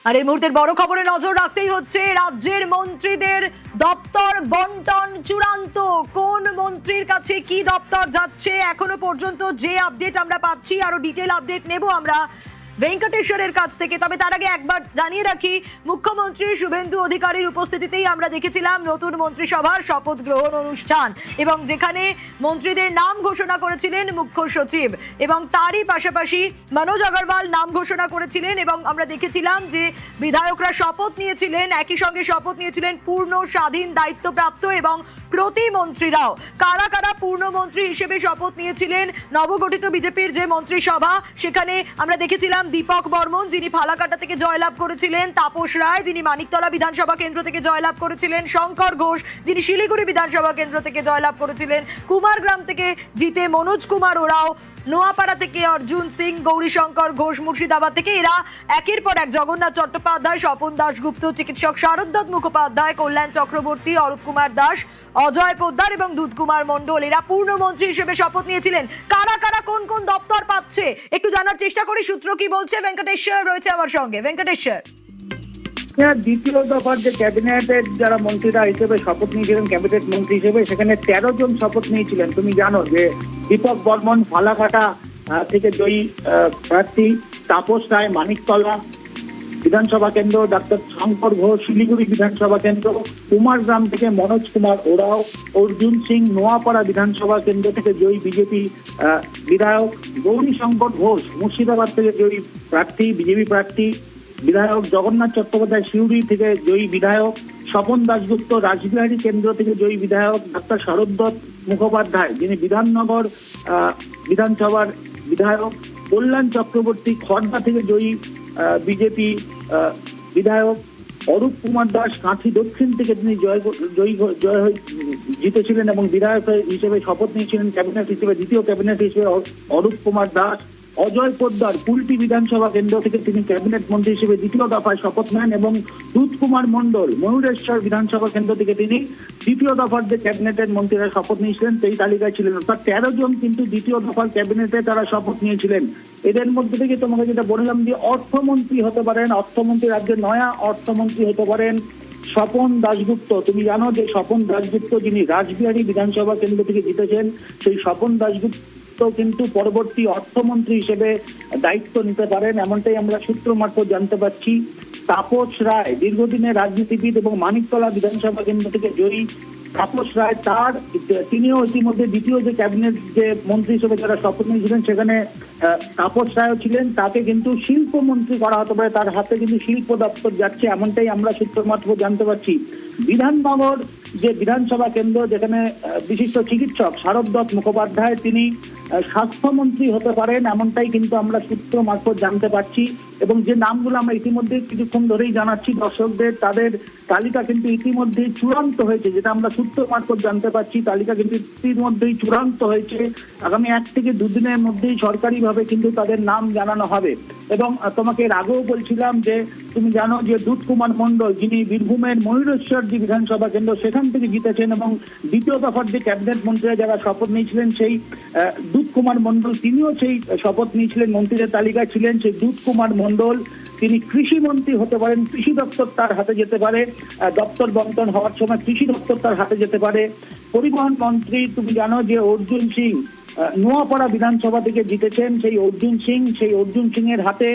আর এই মুহূর্তের বড় খবরে নজর রাখতেই হচ্ছে, রাজ্যের মন্ত্রীদের দপ্তর বন্টন চূড়ান্ত। কোন মন্ত্রীর কাছে কি দপ্তর যাচ্ছে এখনো পর্যন্ত যে আপডেট আমরা পাচ্ছি, আরো ডিটেল আপডেট নেব আমরা ভেঙ্কটেশ্বরের কাছ থেকে। তবে তার আগে একবার জানিয়ে রাখি, মুখ্যমন্ত্রী শুভেন্দু অধিকারীর উপস্থিতিতেই আমরা দেখেছিলাম নতুন মন্ত্রিসভার শপথ গ্রহণ অনুষ্ঠান, এবং যেখানে মন্ত্রীদের নাম ঘোষণা করেছিলেন মুখ্য সচিব, এবং তারই পাশাপাশি মনোজ আগরওয়াল নাম ঘোষণা করেছিলেন। এবং আমরা দেখেছিলাম যে বিধায়করা শপথ নিয়েছিলেন, একই সঙ্গে শপথ নিয়েছিলেন পূর্ণ স্বাধীন দায়িত্বপ্রাপ্ত এবং প্রতিমন্ত্রীরাও। কারা কারা পূর্ণমন্ত্রী হিসেবে শপথ নিয়েছিলেন নবগঠিত বিজেপির যে মন্ত্রিসভা, সেখানে আমরা দেখেছিলাম দীপক বর্মন, যিনি ফালাকাটা থেকে জয়লাভ করেছিলেন, তাপস রায়, যিনি মানিকতলা বিধানসভা কেন্দ্র থেকে জয়লাভ করেছিলেন, শঙ্কর ঘোষ, যিনি শিলিগুড়ি বিধানসভা কেন্দ্র থেকে জয়লাভ করেছিলেন, কুমারগ্রাম থেকে জিতে মনোজ কুমার ওরাও, নোয়াপাড়া থেকে অর্জুন সিং, গৌরীশঙ্কর ঘোষ মুর্শিদাবাদ থেকে, এরা একের পর এক জগন্নাথ চট্টোপাধ্যায়, স্বপন দাশগুপ্ত, চিকিৎসক শারদত্ত মুখোপাধ্যায়, কল্যাণ চক্রবর্তী, অরূপ কুমার দাস, অজয় পোদ্দার এবং দুধ কুমার মণ্ডল, এরা পূর্ণমন্ত্রী হিসেবে শপথ নিয়েছিলেন। কারা কারা কোন কোন দপ্তর পাচ্ছে একটু জানার চেষ্টা করি, সূত্র কি বলছে। ভেঙ্কটেশ্বর রয়েছে আমার সঙ্গে। ভেঙ্কটেশ্বর, দ্বিতীয় দফার যে ক্যাবিনেটের যারা মন্ত্রীরা হিসেবে শপথ নিয়েছিলেন, ক্যাবিনেট মন্ত্রী হিসেবে, সেখানে 13 জন শপথ নিয়েছিলেন। তুমি জানো যে দীপক বর্মন ফালাকাটা থেকে জয়ী প্রার্থী, তাপস রায় মানিকতলা বিধানসভা কেন্দ্র, ডাক্তার শঙ্কর ঘোষ শিলিগুড়ি বিধানসভা কেন্দ্র, কুমারগ্রাম থেকে মনোজ কুমার ওরাও, অর্জুন সিং নোয়াপাড়া বিধানসভা কেন্দ্র থেকে জয়ী বিজেপি বিধায়ক, গৌরীশঙ্কর ঘোষ মুর্শিদাবাদ থেকে জয়ী প্রার্থী বিজেপি প্রার্থী বিধায়ক, জগন্নাথ চট্টোপাধ্যায় শিউড়ি থেকে জয়ী বিধায়ক, স্বপন দাশগুপ্ত রাসবিহারী কেন্দ্র থেকে জয়ী বিধায়ক, ডাক্তার শারদত্ত মুখোপাধ্যায় যিনি বিধাননগর বিধানসভার বিধায়ক, কল্যাণ চক্রবর্তী খড়দা থেকে জয়ী বিজেপি বিধায়ক, অরূপ কুমার দাস কাঁথি দক্ষিণ থেকে তিনি জিতেছিলেন এবং বিধায়ক হিসেবে শপথ নিয়েছিলেন ক্যাবিনেট হিসেবে, দ্বিতীয় ক্যাবিনেট হিসেবে অরূপ কুমার দাস, অজয় পোদ্দার কুলটি বিধানসভা কেন্দ্র থেকে তিনি ক্যাবিনেট মন্ত্রী হিসেবে দ্বিতীয় দফায় শপথ নেন, এবং দুধ কুমার মণ্ডল ময়ূরেশ্বর বিধানসভা কেন্দ্র থেকে তিনি দ্বিতীয় দফার যে ক্যাবিনেটের মন্ত্রীরা শপথ নিয়েছিলেন সেই তালিকায় ছিলেন। অর্থাৎ 13 জন কিন্তু দ্বিতীয় দফার ক্যাবিনেটে তারা শপথ নিয়েছিলেন। এদের মধ্যে থেকে তোমাকে যেটা বললাম যে অর্থমন্ত্রী হতে পারেন, অর্থমন্ত্রী রাজ্যের নয়া অর্থমন্ত্রী হতে পারেন স্বপন দাশগুপ্ত। তুমি জানো যে স্বপন দাশগুপ্ত যিনি রাসবিহারী বিধানসভা কেন্দ্র থেকে জিতেছেন, সেই স্বপন দাশগুপ্ত কিন্তু পরবর্তী অর্থমন্ত্রী হিসেবে দায়িত্ব নিতে পারেন, এমনটাই আমরা সূত্র মারফত জানতে পারছি। তাপস রায় দীর্ঘদিনের রাজনীতিবিদ এবং মানিকতলা বিধানসভা কেন্দ্র থেকে জয়ী তাপস রায়, তিনিও ইতিমধ্যে দ্বিতীয় যে ক্যাবিনেট যে মন্ত্রী হিসেবে যারা শপথ নিয়েছিলেন সেখানে তাপস রায়ও ছিলেন। তাকে কিন্তু শিল্পমন্ত্রী করা হতে পারে, তার হাতে কিন্তু শিল্প দপ্তর যাচ্ছে, এমনটাই আমরা সূত্র মারফত জানতে পারছি। বিধাননগর যে বিধানসভা কেন্দ্র, যেখানে বিশিষ্ট চিকিৎসক শারদত্ত মুখোপাধ্যায় তিনি স্বাস্থ্যমন্ত্রী হতে পারেন, এমনটাই কিন্তু আমরা সূত্র মারফত জানতে পারছি। এবং যে নামগুলো আমরা ইতিমধ্যে কিছুক্ষণ ধরেই জানাচ্ছি দর্শকদের, তাদের তালিকা কিন্তু ইতিমধ্যেই চূড়ান্ত হয়েছে, যেটা আমরা সূত্র মারফত জানতে পারছি। তালিকা কিন্তু ইতিমধ্যেই চূড়ান্ত হয়েছে, আগামী 1 থেকে 2 দিনের মধ্যেই সরকারিভাবে কিন্তু তাদের নাম জানানো হবে। এবং তোমাকে এর আগেও বলছিলাম যে তুমি জানো যে দুধ কুমার মণ্ডল যিনি বীরভূমের ময়ূরেশ্বর যে বিধানসভা কেন্দ্র সেখান থেকে জিতেছেন, এবং দ্বিতীয় দফার যে ক্যাবিনেট মন্ত্রীরা যারা শপথ নিয়েছিলেন সেই দুধ কুমার মণ্ডল তিনিও সেই শপথ নিয়েছিলেন, মন্ত্রীদের তালিকায় ছিলেন। সেই দুধ কুমার মণ্ডল তিনি কৃষি মন্ত্রী হতে পারেন, কৃষি দপ্তর তার হাতে যেতে পারে, দপ্তর বন্টন হওয়ার সময় কৃষি দপ্তর তার হাতে যেতে পারে। পরিবহন মন্ত্রী তুমি জানো যে অর্জুন সিং নোয়াপাড়া বিধানসভা থেকে জিতেছেন, সেই অর্জুন সিং এর হাতে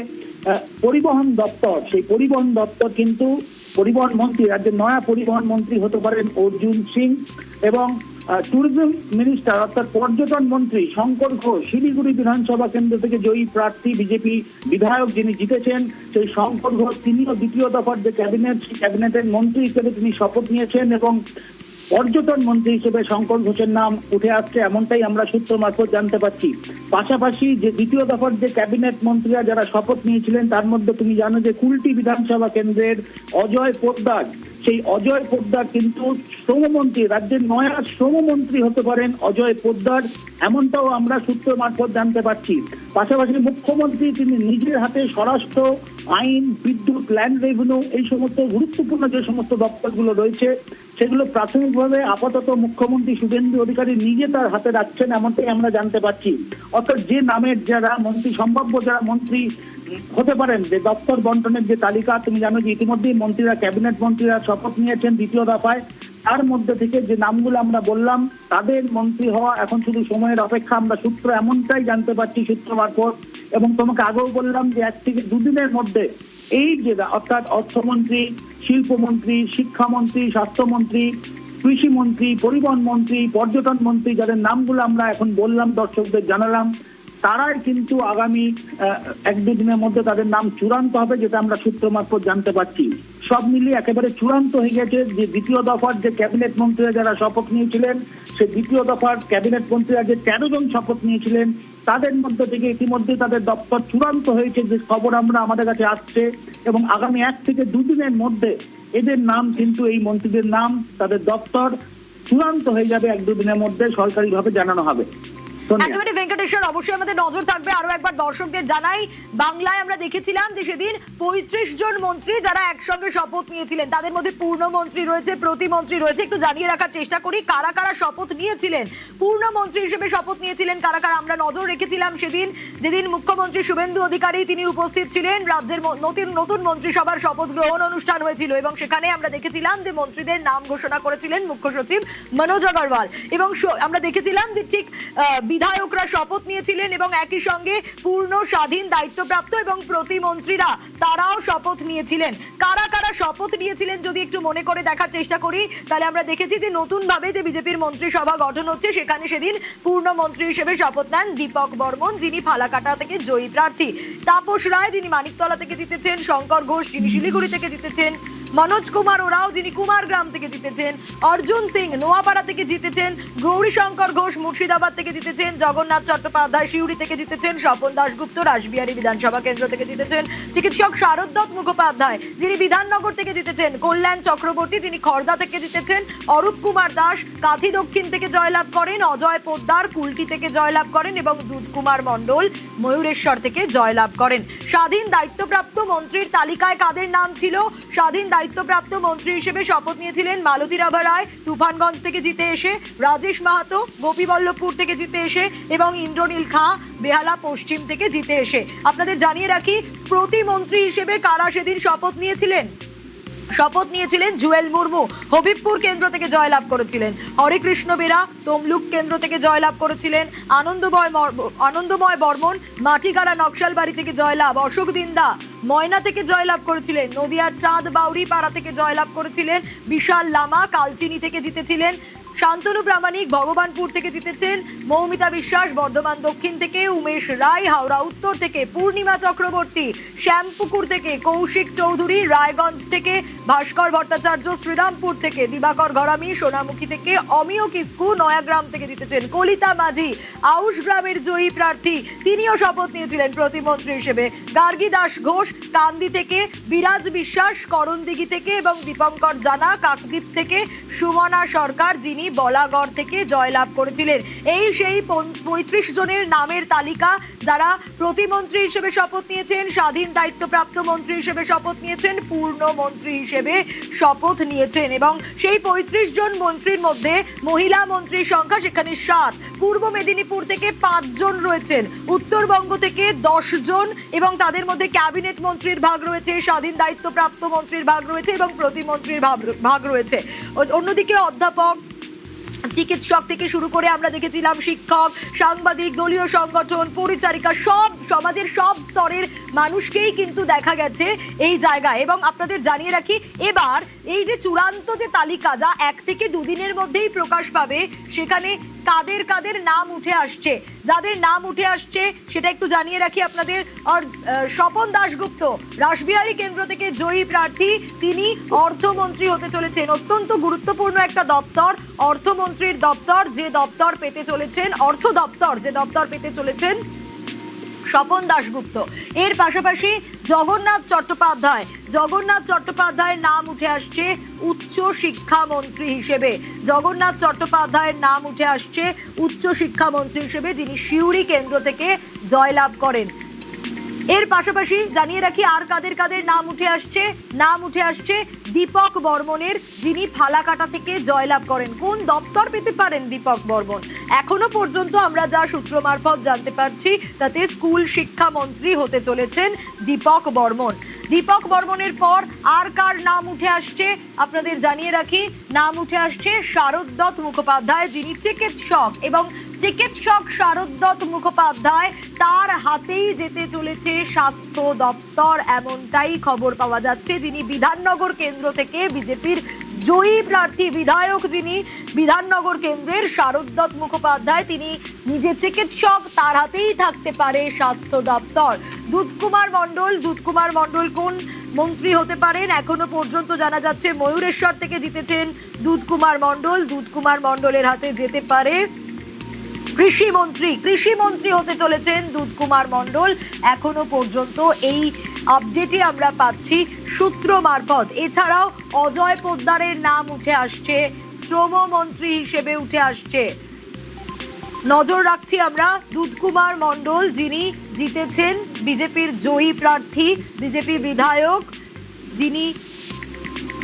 পরিবহন দপ্তর, সেই পরিবহন দপ্তর কিন্তু পরিবহন মন্ত্রী রাজ্যের নয়া পরিবহন মন্ত্রী হতে পারেন অর্জুন সিং। এবং ট্যুরিজম মিনিস্টার অর্থাৎ পর্যটন মন্ত্রী শঙ্কর ঘোষ শিলিগুড়ি বিধানসভা কেন্দ্র থেকে জয়ী প্রার্থী বিজেপি বিধায়ক যিনি জিতেছেন, সেই শঙ্কর ঘোষ তিনিও দ্বিতীয় দফার যে ক্যাবিনেট সেই ক্যাবিনেটের মন্ত্রী হিসেবে তিনি শপথ নিয়েছেন, এবং পর্যটন মন্ত্রী হিসেবে শঙ্কর ঘোষের নাম উঠে আসছে, এমনটাই আমরা সূত্র মারফত জানতে পারছি। পাশাপাশি যে দ্বিতীয় দফার যে ক্যাবিনেট মন্ত্রীরা যারা শপথ নিয়েছিলেন তার মধ্যে তুমি জানো যে কুলটি বিধানসভা কেন্দ্রের অজয় পোদ্দার, সেই অজয় পোদ্দার কিন্তু শ্রমমন্ত্রী, রাজ্যের নয়া শ্রমমন্ত্রী হতে পারেন অজয় পোদ্দার, এমনটাও আমরা সূত্র মারফত জানতে পারছি। পাশাপাশি মুখ্যমন্ত্রী তিনি নিজের হাতে স্বরাষ্ট্র, আইন, বিদ্যুৎ, ল্যান্ড রেভিনিউ এই সমস্ত গুরুত্বপূর্ণ যে সমস্ত দপ্তরগুলো রয়েছে সেগুলো প্রাথমিক আনুষ্ঠানিকভাবে আপাতত মুখ্যমন্ত্রী শুভেন্দু অধিকারী নিজে তার হাতে রাখছেন, এমনটাই আমরা জানতে পারছি। অর্থাৎ যে নামের যারা মন্ত্রী, সম্ভাব্য যারা মন্ত্রী হতে পারেন, যে দপ্তর বন্টনের যে তালিকা, তুমি জানো যে ইতিমধ্যেই মন্ত্রীরা, ক্যাবিনেট মন্ত্রীরা শপথ নিয়েছেন দ্বিতীয় দফায়। তার মধ্যে থেকে যে নামগুলো আমরা বললাম, তাদের মন্ত্রী হওয়া এখন শুধু সময়ের অপেক্ষা। আমরা সূত্র এমনটাই জানতে পারছি, সূত্র মারফত। এবং তোমাকে আগেও বললাম যে 1 থেকে 2 দিনের মধ্যে এই যে অর্থাৎ অর্থমন্ত্রী, শিল্পমন্ত্রী, শিক্ষামন্ত্রী, স্বাস্থ্যমন্ত্রী, কৃষিমন্ত্রী, পরিবহন মন্ত্রী, পর্যটন মন্ত্রী, যাদের নামগুলো আমরা এখন বললাম, দর্শকদের জানালাম, তারাই কিন্তু আগামী 1-2 দিনের মধ্যে তাদের নাম চূড়ান্ত হবে, যেটা আমরা সূত্র মারফত জানতে পারছি। সব মিলিয়ে একেবারে চূড়ান্ত হয়ে গেছে যে দ্বিতীয় দফার যে ক্যাবিনেট মন্ত্রীরা যারা শপথ নিয়েছিলেন, সে দ্বিতীয় দফার ক্যাবিনেট মন্ত্রীরা যে 13 জন শপথ নিয়েছিলেন, তাদের মধ্যে থেকে ইতিমধ্যে তাদের দপ্তর চূড়ান্ত হয়েছে, যে খবর আমরা আমাদের কাছে আসছে। এবং আগামী 1 থেকে 2 দিনের মধ্যে এদের নাম কিন্তু, এই মন্ত্রীদের নাম, তাদের দপ্তর চূড়ান্ত হয়ে যাবে। 1-2 দিনের মধ্যে সরকারিভাবে জানানো হবে। একেবারে ভেঙ্কটেশ্বর, অবশ্যই আমাদের নজর থাকবে। আরো একবার দর্শকদের জানাই, বাংলায় আমরা দেখেছিলাম যে সেদিন 35 জন মন্ত্রী যারা একসঙ্গে শপথ নিয়েছিলেন, তাদের মধ্যে পূর্ণমন্ত্রী রয়েছে, প্রতিমন্ত্রী রয়েছে। একটু জানিয়ে রাখার চেষ্টা করি কারা কারা শপথ নিয়েছিলেন, পূর্ণমন্ত্রী হিসেবে শপথ নিয়েছিলেন কারা কারা। আমরা নজর রেখেছিলাম সেদিন, যেদিন মুখ্যমন্ত্রী শুভেন্দু অধিকারী তিনি উপস্থিত ছিলেন, রাজ্যের নতুন মন্ত্রিসভার শপথ গ্রহণ অনুষ্ঠান হয়েছিল এবং সেখানে আমরা দেখেছিলাম যে মন্ত্রীদের নাম ঘোষণা করেছিলেন মুখ্য সচিব মনোজ আগরওয়াল। এবং আমরা দেখেছিলাম যে ঠিক বিধায়করা শপথ নিয়েছিলেন এবং একই সঙ্গে পূর্ণ স্বাধীন দায়িত্বপ্রাপ্ত এবং প্রতিমন্ত্রীরা তারাও শপথ নিয়েছিলেন। কারা কারা শপথ নিয়েছিলেন যদি একটু মনে করে দেখার চেষ্টা করি, তাহলে আমরা দেখেছি যে নতুন ভাবে যে বিজেপির মন্ত্রিসভা গঠন হচ্ছে, সেখানে সেদিন পূর্ণ মন্ত্রী হিসেবে শপথ নেন দীপক বর্মন, যিনি ফালাকাটা থেকে জয়ী প্রার্থী, তাপস রায় যিনি মানিকতলা থেকে জিতেছেন, শঙ্কর ঘোষ যিনি শিলিগুড়ি থেকে জিতেছেন, মনোজ কুমার ওরাও যিনি কুমারগ্রাম থেকে জিতেছেন, অর্জুন সিং নোয়াপাড়া থেকে জিতেছেন, গৌরীশঙ্কর ঘোষ মুর্শিদাবাদ থেকে জিতেছেন, জগন্নাথ চট্টোপাধ্যায় সিউড়ি থেকে জিতেছেন, স্বপন দাশগুপ্ত রাসবিহারী বিধানসভা কেন্দ্র থেকে জিতেছেন, চিকিৎসক শারদত্ত মুখোপাধ্যায় যিনি বিধাননগর থেকে জিতেছেন, কল্যাণ চক্রবর্তী যিনি খড়দা থেকে জিতেছেন, অরূপ কুমার দাস কাঁথি দক্ষিণ থেকে জয়লাভ করেন, অজয় পোদ্দার কুলটি থেকে জয়লাভ করেন এবং দুধ কুমার মণ্ডল ময়ূরেশ্বর থেকে জয়লাভ করেন। স্বাধীন দায়িত্বপ্রাপ্ত মন্ত্রীর তালিকায় কাদের নাম ছিল? স্বাধীন দায়িত্বপ্রাপ্ত মন্ত্রী হিসেবে শপথ নিয়েছিলেন মালতী রাভা রায় তুফানগঞ্জ থেকে জিতে এসে, রাজেশ মাহাতো গোপীবল্লভপুর থেকে জিতে এসে এবং ইন্দ্রনীল খাঁ বেহালা পশ্চিম থেকে জিতে এসে। আপনাদের জানিয়ে রাখি প্রতিমন্ত্রী হিসেবে কারা সেদিন শপথ নিয়েছিলেন। শপথ নিয়েছিলেন জুয়েল মুর্মু, হবিবপুর কেন্দ্র থেকে জয়লাভ করেছিলেন, হরেকৃষ্ণ বেরা তমলুক কেন্দ্র থেকে জয়লাভ করেছিলেন, আনন্দময় বর্মন মাটিগাড়া নকশালবাড়ি থেকে জয়লাভ, অশোক দিন্দা ময়না থেকে জয়লাভ করেছিলেন, নদিয়ার চাঁদ বাউরি পাড়া থেকে জয়লাভ করেছিলেন, বিশাল লামা কালচিনি থেকে জিতেছিলেন, শান্তনু প্রামাণিক ভগবানপুর থেকে জিতেছেন, মৌমিতা বিশ্বাস বর্ধমান দক্ষিণ থেকে, উমেশ রায় হাওড়া উত্তর থেকে, পূর্ণিমা চক্রবর্তী শ্যামপুকুর থেকে, কৌশিক চৌধুরী রায়গঞ্জ থেকে, ভাস্কর ভট্টাচার্য শ্রীরামপুর থেকে, দিবাকর ঘরামি সোনামুখী থেকে, অমিয় কিস্কু নয়াগ্রাম থেকে জিতেছেন, কলিতা মাঝি আউশ গ্রামের জয়ী প্রার্থী, তিনিও শপথ নিয়েছিলেন প্রতিমন্ত্রী হিসেবে, গার্গী দাস ঘোষ কান্দি থেকে, বিরাজ বিশ্বাস করণদিঘি থেকে এবং দীপঙ্কর জানা কাকদ্বীপ থেকে, সুমনা সরকার যিনি বলাগড় থেকে জয়লাভ করেছিলেন। এই সেই 35 জনের নামের তালিকা যারা প্রতিমন্ত্রী হিসেবে শপথ নিয়েছেন, স্বাধীন দায়িত্বপ্রাপ্ত মন্ত্রী হিসেবে শপথ নিয়েছেন, পূর্ণ মন্ত্রী হিসেবে শপথ নিয়েছেন। এবং সেই 35 জন মন্ত্রীর মধ্যে মহিলা মন্ত্রীর সংখ্যা সেখানে 7, পূর্ব মেদিনীপুর থেকে 5 জন রয়েছেন, উত্তরবঙ্গ থেকে 10 জন এবং তাদের মধ্যে ক্যাবিনেট মন্ত্রীর ভাগ রয়েছে, স্বাধীন দায়িত্বপ্রাপ্ত মন্ত্রীর ভাগ রয়েছে এবং প্রতিমন্ত্রীর ভাগ রয়েছে। অন্যদিকে অধ্যাপক, চিকিৎসক থেকে শুরু করে আমরা দেখেছিলাম শিক্ষক, সাংবাদিক, দলীয় সংগঠন, পরিচারিকা, সব সমাজের সব স্তরের মানুষকেই কিন্তু দেখা গেছে এই জায়গায়। এবং আপনাদের জানিয়ে রাখি এবার এই যে চূড়ান্ত যে তালিকা যা 1 থেকে 2 দিনের মধ্যেই প্রকাশ পাবে, সেখানে কাদের কাদের নাম উঠে আসছে, যাদের নাম উঠে আসছে সেটা একটু জানিয়ে রাখি আপনাদের। আর স্বপন দাশগুপ্ত রাসবিহারী কেন্দ্র থেকে জয়ী প্রার্থী, তিনি অর্থমন্ত্রী হতে চলেছেন। অত্যন্ত গুরুত্বপূর্ণ একটা দপ্তর, অর্থমন্ত্রীর দপ্তর, যে দপ্তর পেতে চলেছেন, অর্থ দপ্তর যে দপ্তর পেতে চলেছেন স্বপন দাশগুপ্ত। এর পাশাপাশি জগন্নাথ চট্টোপাধ্যায়ের নাম উঠে আসছে উচ্চ শিক্ষা মন্ত্রী হিসেবে। জগন্নাথ চট্টোপাধ্যায়ের নাম উঠে আসছে উচ্চ শিক্ষা মন্ত্রী হিসেবে, যিনি সিউড়ি কেন্দ্র থেকে জয়লাভ করেন। এর পাশাপাশি জানিয়ে রাখি আর কাদের কাদের নাম উঠে আসছে দীপক বর্মনের, যিনি ফালাকাটা থেকে জয়লাভ করেন। কোন দপ্তর পেতে পারেন দীপক বর্মন? এখনো পর্যন্ত আমরা যা সূত্র মারফত জানতে পারছি তাতে স্কুল শিক্ষামন্ত্রী হতে চলেছেন দীপক বর্মন। দীপক বর্মনের পর আর কার নাম উঠে আসছে আপনাদের জানিয়ে রাখি, নাম উঠে আসছে শারদ্দত্ত মুখোপাধ্যায়, যিনি চিকিৎসক, এবং চিকিৎসক শারদ্দত্ত মুখোপাধ্যায় তার হাতেই যেতে চলেছে স্বাস্থ্য দপ্তর, এমনটাই খবর পাওয়া যাচ্ছে। যিনি বিধাননগর কেন্দ্র থেকে বিজেপির জয়ী প্রার্থী বিধায়ক, যিনি বিধাননগর কেন্দ্রের শারদ্দত্ত মুখোপাধ্যায়, তিনি নিজে চিকিৎসক, তার হাতেই থাকতে পারে স্বাস্থ্য দপ্তর। দুধকুমার মণ্ডল কোন মন্ত্রী হতে পারেন? এখনো পর্যন্ত জানা যাচ্ছে ময়ূরেশ্বর থেকে জিতেছেন দুধকুমার মণ্ডলের হাতে যেতে পারে কৃষিমন্ত্রী হতে চলেছেন দুধকুমার মণ্ডল। এখনো পর্যন্ত এই আপডেটই আমরা পাচ্ছি সূত্র মারফত। এছাড়াও অজয় পোদ্দারের নাম উঠে আসছে, শ্রমমন্ত্রী হিসেবে উঠে আসছে। নজর রাখছি আমরা দুধকুমার মণ্ডল, যিনি জিতেছেন, বিজেপির জয়ী প্রার্থী, বিজেপি বিধায়ক, যিনি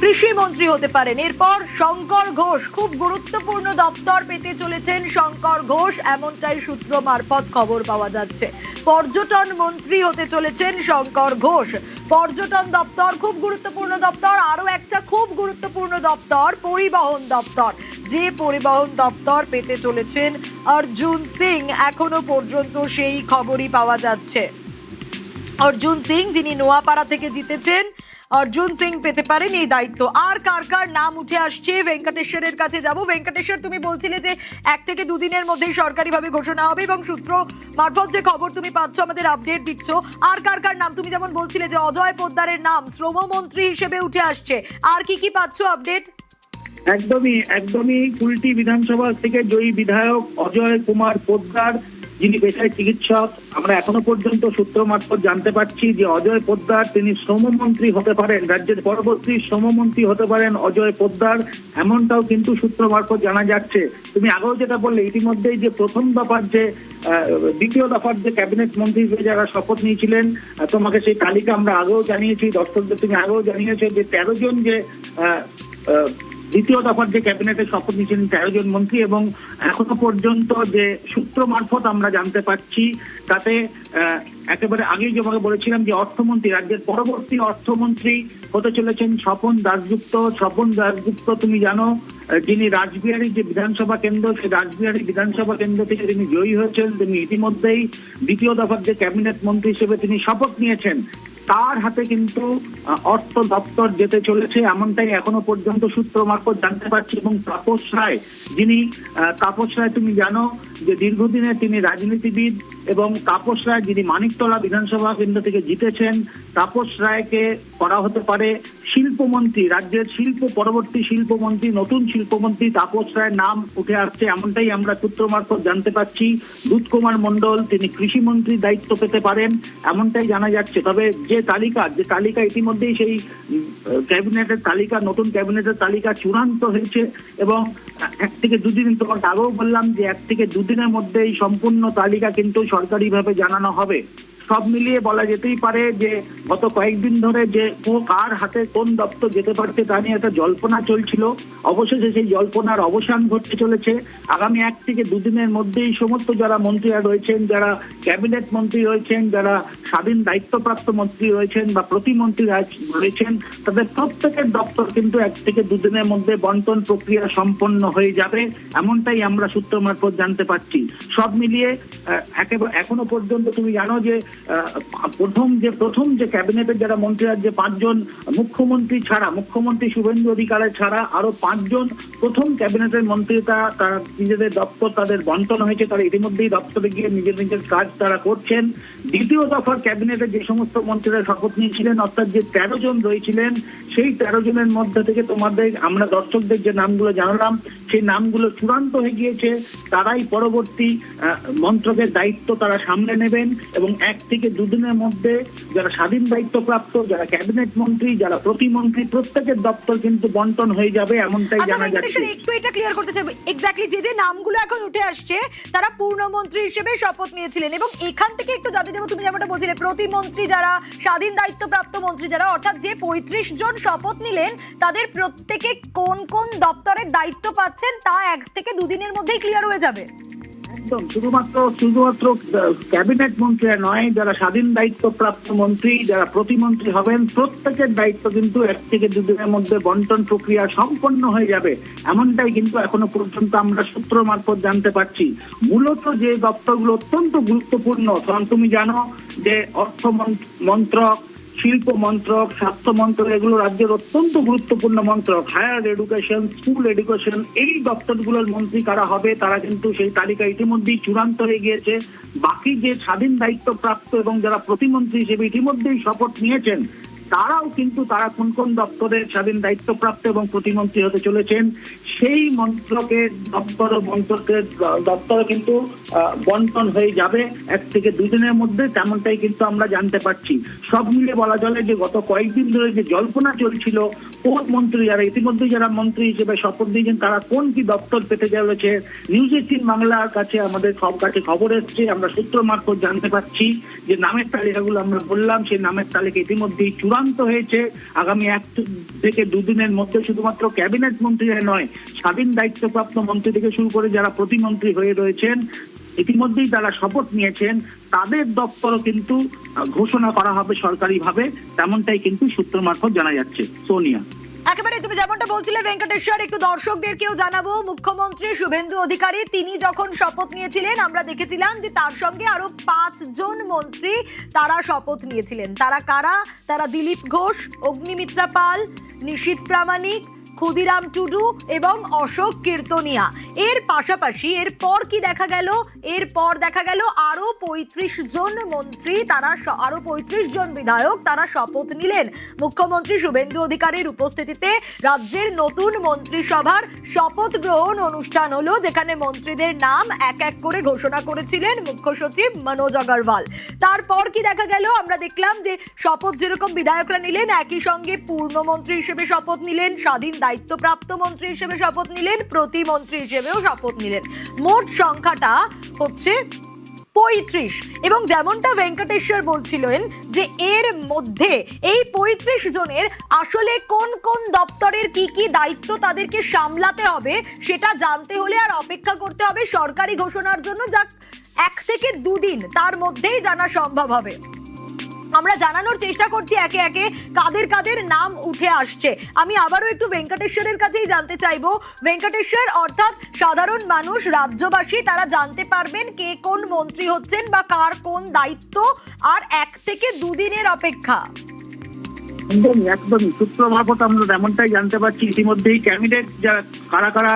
কৃষিমন্ত্রী হতে পারেন। এরপর শঙ্কর ঘোষ, খুব গুরুত্বপূর্ণ দপ্তর পেতে চলেছেন শঙ্কর ঘোষ, এমনটাই সূত্র মারফত খবর পাওয়া যাচ্ছে। পর্যটন মন্ত্রী হতে চলেছেন শঙ্কর ঘোষ। পর্যটন দপ্তর খুব গুরুত্বপূর্ণ দপ্তর। আরো একটা খুব গুরুত্বপূর্ণ দপ্তর পরিবহন দপ্তর, যে পরিবহন দপ্তর পেতে চলেছেন অর্জুন সিং। এখনো পর্যন্ত সেই খবরই পাওয়া যাচ্ছে। অর্জুন সিং, যিনি নোয়াপাড়া থেকে জিতেছেন, অর্জুন সিং পেতে পারেন এই দায়িত্ব। আর কার নাম উঠে আসছে? ভেঙ্কটেশ্বরের কাছে যাব। ভেঙ্কটেশ্বর, তুমি বলছিলে যে 1 থেকে 2 দিনের মধ্যেই সরকারিভাবে ঘোষণা হবে, এবং সূত্র মারফত যে খবর তুমি পাচ্ছ, আমাদের আপডেট দিচ্ছ। আর কার নাম? তুমি যেমন বলছিলে যে অজয় পোদ্দারের নাম শ্রমমন্ত্রী হিসেবে উঠে আসছে, আর কি পাচ্ছ আপডেট? একদমই কুলটি বিধানসভা থেকে জয়ী বিধায়ক অজয় কুমার পোদ্দার, যিনি পেশায় চিকিৎসক। আমরা এখনো পর্যন্ত সূত্র মারফত জানতে পারছি যে অজয় পোদ্দার তিনি শ্রমমন্ত্রী হতে পারেন, রাজ্যের পরবর্তী শ্রমমন্ত্রী হতে পারেন অজয় পোদ্দার, এমনটাও কিন্তু সূত্র মারফত জানা যাচ্ছে। তুমি আগেও যেটা বললে, ইতিমধ্যেই যে প্রথম দফার যে দ্বিতীয় দফার যে ক্যাবিনেট মন্ত্রী হিসেবে যারা শপথ নিয়েছিলেন, তোমাকে সেই তালিকা আমরা আগেও জানিয়েছি, দর্শকদের তুমি আগেও জানিয়েছো যে 13 জন যে দ্বিতীয় দফার যে ক্যাবিনেটে শপথ নিয়েছেন 13 জন মন্ত্রী, এবং এখনো পর্যন্ত যে সূত্র মারফত আমরা জানতে পারছি তাতে একেবারে আগেই যেভাবে বলেছিলাম যে অর্থমন্ত্রী, রাজ্যের পরবর্তী অর্থমন্ত্রী হতে চলেছেন স্বপন দাশগুপ্ত। তুমি জানো, যিনি রাসবিহারী যে বিধানসভা কেন্দ্র, সেই রাসবিহারী বিধানসভা কেন্দ্র থেকে তিনি জয়ী হয়েছেন, তিনি ইতিমধ্যেই দ্বিতীয় দফার যে ক্যাবিনেট মন্ত্রী হিসেবে তিনি শপথ নিয়েছেন। তার হাতে কিন্তু অর্থ দপ্তর যেতে চলেছে, এমনটাই এখনো পর্যন্ত সূত্র মারফত জানতে পারছি। এবং তাপস রায়, তুমি জানো যে দীর্ঘদিনে তিনি রাজনীতিবিদ, এবং তাপস রায় যিনি মানিকতলা বিধানসভা কেন্দ্র থেকে জিতেছেন, তাপস রায়কে করা হতে পারে শিল্পমন্ত্রী, রাজ্যের পরবর্তী শিল্পমন্ত্রী, নতুন শিল্পমন্ত্রী তাপস রায়ের নাম উঠে আসছে, এমনটাই আমরা সূত্র মারফত জানতে পারছি। দুধকুমার মণ্ডল, তিনি কৃষিমন্ত্রীর দায়িত্ব পেতে পারেন, এমনটাই জানা যাচ্ছে। তবে যে তালিকা ইতিমধ্যেই সেই ক্যাবিনেটের তালিকা, নতুন ক্যাবিনেটের তালিকা চূড়ান্ত হয়েছে, এবং 1 থেকে 2 দিন, তোমাকে আগেও বললাম যে 1 থেকে 2 দিনের মধ্যে এই সম্পূর্ণ তালিকা কিন্তু সরকারিভাবে জানানো হবে। সব মিলিয়ে বলা যেতেই পারে যে গত কয়েকদিন ধরে যে কার হাতে কোন দপ্তর যেতে পারছে তা নিয়ে একটা জল্পনা চলছিল, অবশেষে সেই জল্পনার অবসান ঘটতে চলেছে। আগামী 1 থেকে 2 দিনের মধ্যেই সমস্ত যারা মন্ত্রীরা রয়েছেন, যারা ক্যাবিনেট মন্ত্রী রয়েছেন, যারা স্বাধীন দায়িত্বপ্রাপ্ত মন্ত্রী রয়েছেন বা প্রতিমন্ত্রী রয়েছেন, তাদের প্রত্যেকের দপ্তর কিন্তু 1 থেকে 2 দিনের মধ্যে বন্টন প্রক্রিয়া সম্পন্ন হয়ে যাবে, এমনটাই আমরা সূত্র মারফত জানতে পারছি। সব মিলিয়ে একেবারে এখনো পর্যন্ত তুমি জানো যে প্রথম যে ক্যাবিনেটের যারা মন্ত্রীরা, যে 5 জন মুখ্যমন্ত্রী শুভেন্দু অধিকারী ছাড়া আরো 5 জন প্রথম ক্যাবিনেটের মন্ত্রীরা, তারা নিজেদের দপ্তর তাদের বন্টন হয়েছে, তারা ইতিমধ্যেই দপ্তরে গিয়ে নিজের কাজ তারা করছেন। দ্বিতীয় দফার ক্যাবিনেটে যে সমস্ত মন্ত্রীরা শপথ নিয়েছিলেন, অর্থাৎ যে 13 জন রয়েছিলেন, সেই 13 জনের মধ্যে থেকে আমরা দর্শকদের যে নামগুলো জানালাম, সেই নামগুলো চূড়ান্ত হয়ে গিয়েছে। তারাই পরবর্তী মন্ত্রকের দায়িত্ব তারা সামনে নেবেন, এবং 1 থেকে থেকে দুদিনের মধ্যে যারা স্বাধীন দায়িত্বপ্রাপ্ত, যারা ক্যাবিনেট মন্ত্রী, যারা প্রতিমন্ত্রী, প্রত্যেকের দপ্তর কিন্তু বন্টন হয়ে যাবে এমনটাই জানা যাচ্ছে। একটু এটা ক্লিয়ার করতে চাই, এক্স্যাক্টলি যে নামগুলো এখন উঠে আসছে তারা পূর্ণমন্ত্রী হিসেবে শপথ নিয়েছিলেন, এবং এখান থেকে একটু জানতে যাবো, তুমি যেমনটা বলছিলে প্রতিমন্ত্রী যারা, স্বাধীন দায়িত্বপ্রাপ্ত মন্ত্রী যারা, অর্থাৎ যে 35 জন শপথ নিলেন তাদের প্রত্যেকে কোন কোন দপ্তরের দায়িত্ব পাচ্ছেন তা 1 থেকে 2 দিনের মধ্যেই ক্লিয়ার হয়ে যাবে। একদম শুধুমাত্র ক্যাবিনেট মন্ত্রীরা নয়, যারা স্বাধীন দায়িত্বপ্রাপ্ত মন্ত্রী, যারা প্রতিমন্ত্রী হবেন, প্রত্যেকের দায়িত্ব কিন্তু 1 থেকে 2 দিনের মধ্যে বন্টন প্রক্রিয়া সম্পন্ন হয়ে যাবে এমনটাই কিন্তু এখনো পর্যন্ত আমরা সূত্র মারফত জানতে পারছি। মূলত যে দপ্তরগুলো অত্যন্ত গুরুত্বপূর্ণ, কারণ তুমি জানো যে অর্থ মন্ত্রক, শিল্প মন্ত্রক, স্বাস্থ্য মন্ত্রক, এগুলো রাজ্যের অত্যন্ত গুরুত্বপূর্ণ মন্ত্রক। হায়ার এডুকেশন, স্কুল এডুকেশন, এই দপ্তরগুলোর মন্ত্রী কারা হবে তারা কিন্তু সেই তালিকা ইতিমধ্যেই চূড়ান্ত হয়ে গিয়েছে। বাকি যে স্বাধীন দায়িত্বপ্রাপ্ত এবং যারা প্রতিমন্ত্রী হিসেবে ইতিমধ্যেই শপথ নিয়েছেন তারাও কিন্তু তারা কোন কোন দপ্তরের স্বাধীন দায়িত্বপ্রাপ্ত এবং প্রতিমন্ত্রী হতে চলেছেন সেই মন্ত্রকের দপ্তর কিন্তু বন্টন হয়ে যাবে 1 থেকে 2 দিনের মধ্যে, তেমনটাই কিন্তু আমরা জানতে পারছি। সব মিলে বলা চলে যে গত কয়েকদিন ধরে যে জল্পনা চলছিল কোন মন্ত্রী, যারা ইতিমধ্যে যারা মন্ত্রী হিসেবে শপথ নিয়েছেন তারা কোন কি দপ্তর পেতে চলেছে, নিউজ 18 বাংলার কাছে আমাদের খবর এসছে, আমরা সূত্র মারফত জানতে পারছি যে নামের তালিকাগুলো আমরা বললাম, সেই নামের তালিকা ইতিমধ্যেই চূড়ান্ত হয়েছে। আগামী 1 থেকে 2 দিনের মধ্যে শুধুমাত্র ক্যাবিনেট মন্ত্রীরা নয়, স্বাধীন দায়িত্বপ্রাপ্ত মন্ত্রী থেকে শুরু করে যারা প্রতিমন্ত্রী হয়ে রয়েছেন ইতিমধ্যেই তারা শপথ নিয়েছেন তাদের দপ্তরও কিন্তু ঘোষণা করা হবে সরকারিভাবে, তেমনটাই কিন্তু সূত্র মারফত জানা যাচ্ছে। সোনিয়া, একেবারে তুমি যেমনটা বলছিলে ভেঙ্কটেশ্বর, একটু দর্শকদেরকেও জানাবো, মুখ্যমন্ত্রী শুভেন্দু অধিকারী তিনি যখন শপথ নিয়েছিলেন আমরা দেখেছিলাম যে তার সঙ্গে আরো 5 জন মন্ত্রী তারা শপথ নিয়েছিলেন। তারা কারা? তারা দিলীপ ঘোষ, অগ্নিমিত্রা পাল, নিশীথ প্রামাণিক, ক্ষুদিরাম টুডু এবং অশোক কীর্তনিয়া। এর পাশাপাশি এরপর কি দেখা গেল? এরপর দেখা গেল আরো 35 জন মন্ত্রী, তারা আরো 35 জন বিধায়ক তারা শপথ নিলেন মুখ্যমন্ত্রী শুভেন্দু অধিকারীর উপস্থিতিতে। রাজ্যের নতুন মন্ত্রিসভার শপথ গ্রহণ অনুষ্ঠান হলো, যেখানে মন্ত্রীদের নাম এক এক করে ঘোষণা করেছিলেন মুখ্য সচিব মনোজ আগরওয়াল। তারপর কি দেখা গেল? আমরা দেখলাম যে শপথ যেরকম বিধায়করা নিলেন, একই সঙ্গে পূর্ণমন্ত্রী হিসেবে শপথ নিলেন, স্বাধীন দায়িত্বপ্রাপ্ত মন্ত্রী হিসেবে শপথ নিলেন, প্রতিমন্ত্রী হিসেবেও শপথ নিলেন। মোট সংখ্যাটা হচ্ছে 35। এবং যেমনটা ভেঙ্কটেশ্বর বলছিলেন যে এর মধ্যে এই 35 জনের আসলে কোন কোন দপ্তরের কি কি দায়িত্ব তাদেরকে সামলাতে হবে সেটা জানতে হলে আর অপেক্ষা করতে হবে সরকারি ঘোষণার জন্য, যা 1 থেকে 2 দিন তার মধ্যেই জানা সম্ভব হবে। আমরা জানানোর চেষ্টা করছি একে একে কাদের কাদের নাম উঠে আসছে। আমি আবারও একটু ভেঙ্কটেশ্বরের কাছেই জানতে চাইবো। ভেঙ্কটেশ্বর, অর্থাৎ সাধারণ মানুষ, রাজ্যবাসী তারা জানতে পারবেন কে কোন মন্ত্রী হচ্ছেন বা কার কোন দায়িত্ব, আর 1 থেকে 2 দিনের অপেক্ষা। একদমই সূত্র মারফত আমরা এমনটাই জানতে পারছি। ইতিমধ্যেই ক্যাবিনেট যারা কারা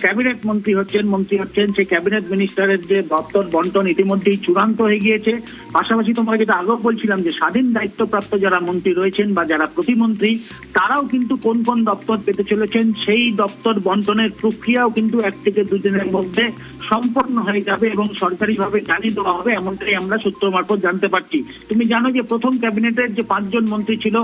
ক্যাবিনেট মন্ত্রী হচ্ছেন সেই ক্যাবিনেট মিনিস্টারের যে দপ্তর বন্টন ইতিমধ্যেই চূড়ান্ত হয়ে গিয়েছে। পাশাপাশি তোমরা যেটা আগেও বলছিলাম যে স্বাধীন দায়িত্বপ্রাপ্ত যারা মন্ত্রী রয়েছেন বা যারা প্রতিমন্ত্রী তারাও কিন্তু কোন কোন দপ্তর পেতে চলেছেন সেই দপ্তর বন্টনের প্রক্রিয়াও কিন্তু 1 থেকে 2 দিনের মধ্যে সম্পন্ন হয়ে যাবে এবং সরকারিভাবে জানিয়ে দেওয়া হবে, এমনটাই আমরা সূত্র মারফত জানতে পারছি। তুমি জানো যে প্রথম ক্যাবিনেটের যে 5 জন মন্ত্রী ছিল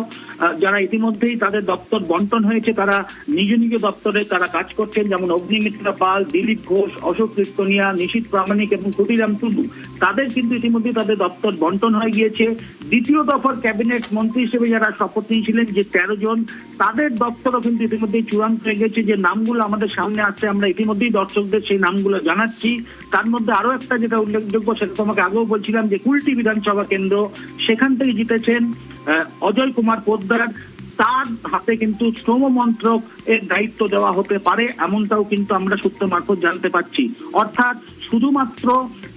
যারা ইতিমধ্যেই তাদের দপ্তর বন্টন হয়েছে, তারা নিজ নিজ দপ্তরে তারা কাজ করছেন, যেমন অগ্নিমিত্রা পাল, দিলীপ ঘোষ, অশোক কীর্তনিয়া, নিশীথ প্রামাণিক এবং ক্ষুদিরাম টুডু, তাদের কিন্তু ইতিমধ্যে তাদের দপ্তর বন্টন হয়ে গিয়েছে। দ্বিতীয় দফার ক্যাবিনেট মন্ত্রী হিসেবে যারা শপথ নিয়েছিলেন যে 13 জন, তাদের দপ্তরও কিন্তু ইতিমধ্যেই চূড়ান্ত হয়ে গেছে। যে নামগুলো আমাদের সামনে আসছে আমরা ইতিমধ্যেই দর্শকদের সেই নামগুলো জানাচ্ছি। তার মধ্যে আরো একটা যেটা উল্লেখযোগ্য সেটা তোমাকে আগেও বলছিলাম যে কুলটি বিধানসভা কেন্দ্র, সেখান থেকে জিতেছেন অজয় কুমার পোদ্দার, তার হাতে কিন্তু শ্রম মন্ত্রক এর দায়িত্ব দেওয়া হতে পারে, এমনটাও কিন্তু আমরা সূত্র মারফত জানতে পারছি। অর্থাৎ শুধুমাত্র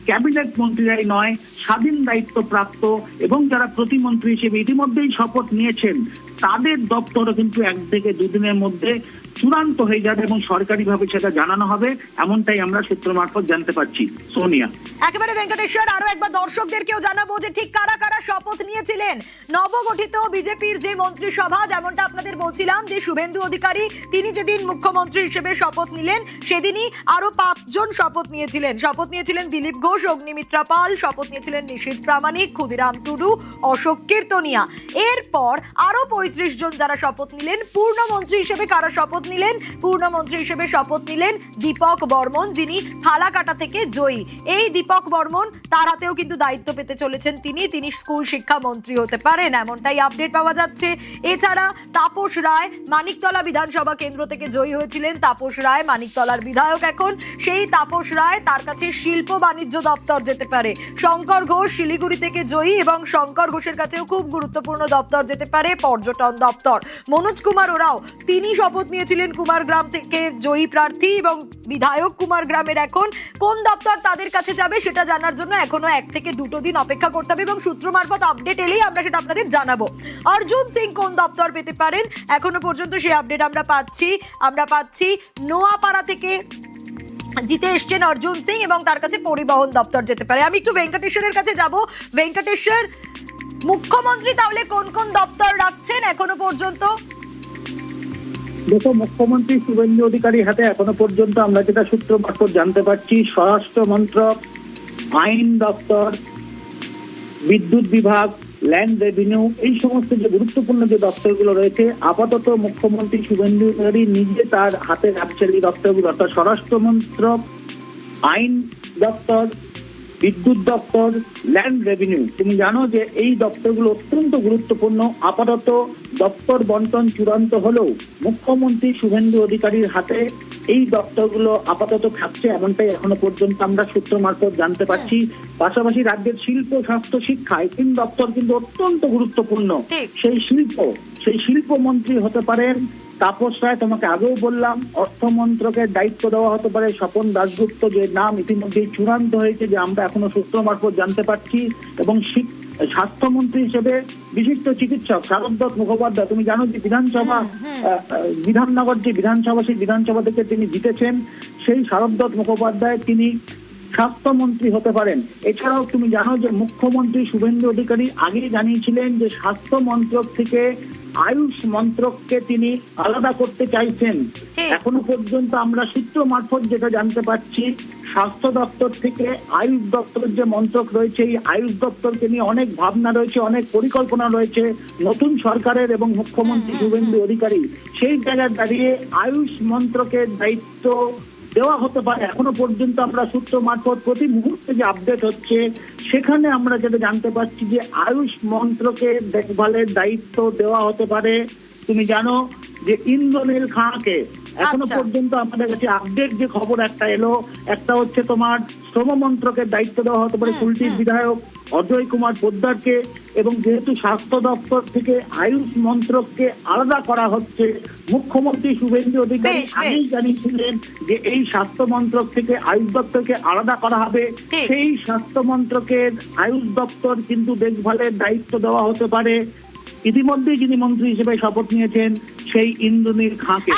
ক্যাবিনেট মন্ত্রীরাই নয়, স্বাধীন দায়িত্বপ্রাপ্ত এবং যারা প্রতিমন্ত্রী হিসেবে ইতিমধ্যেই শপথ নিয়েছেন তাদের দপ্তরও কিন্তু 1 থেকে 2 দিনের মধ্যে চূড়ান্ত হয়ে যাবে এবং সরকারিভাবে সেটা জানানো হবে, এমনটাই আমরা সূত্র মারফত জানতে পারছি। সোনিয়া, একেবারে ভেঙ্কটেশ্বর, আরো একবার দর্শকদেরকেও জানাবো যে ঠিক কারা কারা শপথ নিয়েছিলেন। নবগঠিত বিজেপির যে মন্ত্রিসভা, যেমনটা আপনাদের বলছিলাম যে শুভেন্দু অধিকারী তিনি যেদিন মুখ্যমন্ত্রী হিসেবে শপথ নিলেন সেদিনই আরো 5 জন শপথ নিয়েছিলেন। শপথ নিয়েছিলেন দিলীপ ঘোষ, অগ্নিমিত্রা পাল, শপথ নিয়েছিলেন নিশীথ প্রামাণিক, ক্ষুদিরাম টুডু, অশোক কীর্তনিয়া। এরপর আরো 35 জন যারা শপথ নিলেন। পূর্ণমন্ত্রী হিসেবে কারা শপথ নিলেন? পূর্ণমন্ত্রী হিসেবে শপথ নিলেন দীপক বর্মন, যিনি ফালাকাটা থেকে জয়ী। এই দীপক বর্মন, তার হাতেও কিন্তু দায়িত্ব পেতে চলেছেন তিনি স্কুল শিক্ষা মন্ত্রী হতে পারেন, এমনটাই আপডেট পাওয়া যাচ্ছে। এছাড়া তাপস রায় মানিকতলা বিধানসভা কেন্দ্র থেকে জয়ী হয়েছিলেন। তাপস রায় মানিকতলার বিধায়ক এখন। সেই তাপস রায়, তার কাছে শিল্প বাণিজ্য দপ্তর যেতে পারে। শঙ্কর ঘোষ শিলিগুড়ি থেকে জয়ী এবং শঙ্কর ঘোষের কাছেও খুব গুরুত্বপূর্ণ দপ্তর যেতে পারে পর্যটন দপ্তর। মনোজ কুমার ওরাও, তিনি শপথ নিয়েছিলেন কুমারগ্রাম থেকে জয়ী প্রার্থী এবং বিধায়ক কুমারগ্রামের। এখন কোন দপ্তর তাদের কাছে যাবে সেটা জানার জন্য এখনো 1 থেকে 2 দিন অপেক্ষা করতে হবে এবং সূত্র মারফত আপডেট এলেই আমরা সেটা আপনাদের জানাবো। অর্জুন সিং কোন দপ্তর পেতে পারেন এখনো পর্যন্ত সেই আপডেট আমরা পাচ্ছি নোয়াপাড়া থেকে জিতে এসছেন অর্জুন সিং এবং তার কাছে পরিবহন দপ্তর যেতে পারে। আমি একটু ভেঙ্কটেশ্বরের কাছে যাব। ভেঙ্কটেশ্বর, মুখ্যমন্ত্রী তাহলে কোন কোন দপ্তর রাখছেন এখনো পর্যন্ত? দেখো, মুখ্যমন্ত্রী শুভেন্দু অধিকারী হাতে এখনো পর্যন্ত আমরা যেটা সূত্র মারফত জানতে পারছি, স্বরাষ্ট্র মন্ত্রক, আইন দপ্তর, বিদ্যুৎ বিভাগ, ল্যান্ড রেভিনিউ, এই সমস্ত যে গুরুত্বপূর্ণ যে দপ্তরগুলো রয়েছে, আপাতত মুখ্যমন্ত্রী শুভেন্দু অধিকারী নিজে তার হাতে রাখছেন এই দপ্তরগুলো, অর্থাৎ স্বরাষ্ট্র মন্ত্রক, আইন দপ্তর, বিদ্যুৎ দপ্তর, ল্যান্ড রেভিনিউ। তুমি জানো যে এই দপ্তরগুলো অত্যন্ত গুরুত্বপূর্ণ। আপাতত দপ্তর বন্টন চূড়ান্ত হলেও মুখ্যমন্ত্রী শুভেন্দু অধিকারীর হাতে এই দপ্তরগুলো আপাতত থাকছে, এমনটাই এখনো পর্যন্ত আমরা সূত্র মারফত জানতে পারছি। পাশাপাশি রাজ্যের শিল্প, স্বাস্থ্য, শিক্ষা, এই 3 দপ্তর কিন্তু অত্যন্ত গুরুত্বপূর্ণ। সেই শিল্প মন্ত্রী হতে পারেন তাপস রায়। তোমাকে আগেও বললাম, অর্থমন্ত্রকের দায়িত্ব দেওয়া হতে পারে স্বপন দাশগুপ্ত, যে নাম ইতিমধ্যেই চূড়ান্ত হয়েছে, যে আমরা এখনো সূত্র মারফত জানতে পারছি। এবং স্বাস্থ্যমন্ত্রী হিসেবে বিশিষ্ট চিকিৎসক শারদ মুখোপাধ্যায়। তুমি জানো যে বিধাননগর যে বিধানসভা, সেই বিধানসভা থেকে তিনি জিতেছেন। সেই শারদ মুখোপাধ্যায় তিনি স্বাস্থ্যমন্ত্রী হতে পারেন। এছাড়াও তুমি জানো যে মুখ্যমন্ত্রী শুভেন্দু অধিকারী আগে জানিয়েছিলেন যে স্বাস্থ্য মন্ত্রক থেকে আয়ুষ মন্ত্রককে তিনি আলাদা করতে চাইছেন। এখনো পর্যন্ত আমরা সূত্র মারফত যেটা জানতে পারছি, স্বাস্থ্য দপ্তর থেকে আয়ুষ দপ্তরের যে মন্ত্রক রয়েছে, এই আয়ুষ দপ্তরকে নিয়ে অনেক ভাবনা রয়েছে, অনেক পরিকল্পনা রয়েছে নতুন সরকারের এবং মুখ্যমন্ত্রী শুভেন্দু অধিকারী। সেই জায়গায় দাঁড়িয়ে আয়ুষ মন্ত্রকের দায়িত্ব দেওয়া হতে পারে। এখনো পর্যন্ত আমরা সূত্র মারফত প্রতি মুহূর্তে যে আপডেট হচ্ছে, সেখানে আমরা যেটা জানতে পারছি যে আয়ুষ মন্ত্রকের দেখভালের দায়িত্ব দেওয়া হতে পারে। তুমি জানো যে ইন্দ্রনীল খাঁকে এখনো পর্যন্ত আমাদের কাছে আপডেট যে খবর একটা এলো, একটা হচ্ছে তোমার শ্রম মন্ত্রকের দায়িত্ব দেওয়া হতে পারে কুলটির বিধায়ক অজয় কুমার পোদ্দারকে। এবং যেহেতু স্বাস্থ্য দপ্তর থেকে আয়ুষ মন্ত্রককে আলাদা করা হচ্ছে, মুখ্যমন্ত্রী শুভেন্দু অধিকারী আগেই জানিয়েছিলেন যে এই স্বাস্থ্য মন্ত্রক থেকে আয়ুষ দপ্তরকে আলাদা করা হবে। সেই স্বাস্থ্য মন্ত্রকের আয়ুষ দপ্তর কিন্তু দেখভালের দায়িত্ব দেওয়া হতে পারে ইতিমধ্যেই যিনি মন্ত্রী হিসেবে শপথ নিয়েছেন, সেই ইন্দ্রনীল খাঁকে।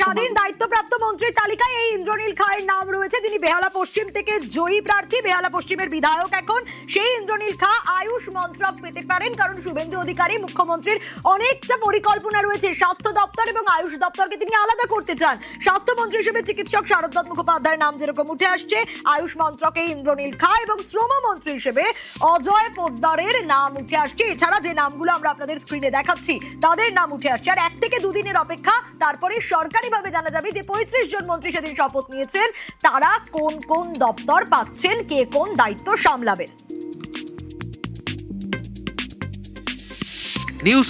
স্বাধীন দায়িত্বপ্রাপ্ত মন্ত্রীর তালিকায় এই ইন্দ্রনীল খাঁয়ের নাম রয়েছে, যিনি বেহালা পশ্চিম থেকে জয়ী প্রার্থী, বেহালা পশ্চিমের বিধায়ক এখন। সেই ইন্দ্রনীল খাঁ আয়ুষ মন্ত্রক পেতে পারেন, কারণ শুভেন্দু অধিকারী মুখ্যমন্ত্রীর অনেকটা পরিকল্পনা রয়েছে। স্বাস্থ্য দপ্তর এবং আয়ুষ দপ্তরকে তিনি আলাদা করতে চান। স্বাস্থ্যমন্ত্রী হিসেবে চিকিৎসক শারদ মুখোপাধ্যায়ের নাম যেরকম উঠে আসছে, আয়ুষ মন্ত্রকে ইন্দ্রনীল খাঁ এবং শ্রমমন্ত্রী হিসেবে অজয় পোদ্দারের নাম উঠে আসছে। এছাড়া যে নামগুলো আমরা আপনাদের স্ক্রিনে দেখাচ্ছি তাদের নাম উঠে আসছে। আর 1 থেকে 2 দিনের অপেক্ষা, তারপরে সরকারিভাবে জানা যাবে যে 35 জন মন্ত্রী সেদিন শপথ নিয়েছেন, তারা কোন কোন দপ্তর পাচ্ছেন, কে কোন দায়িত্ব সামলাবেন। নিউজ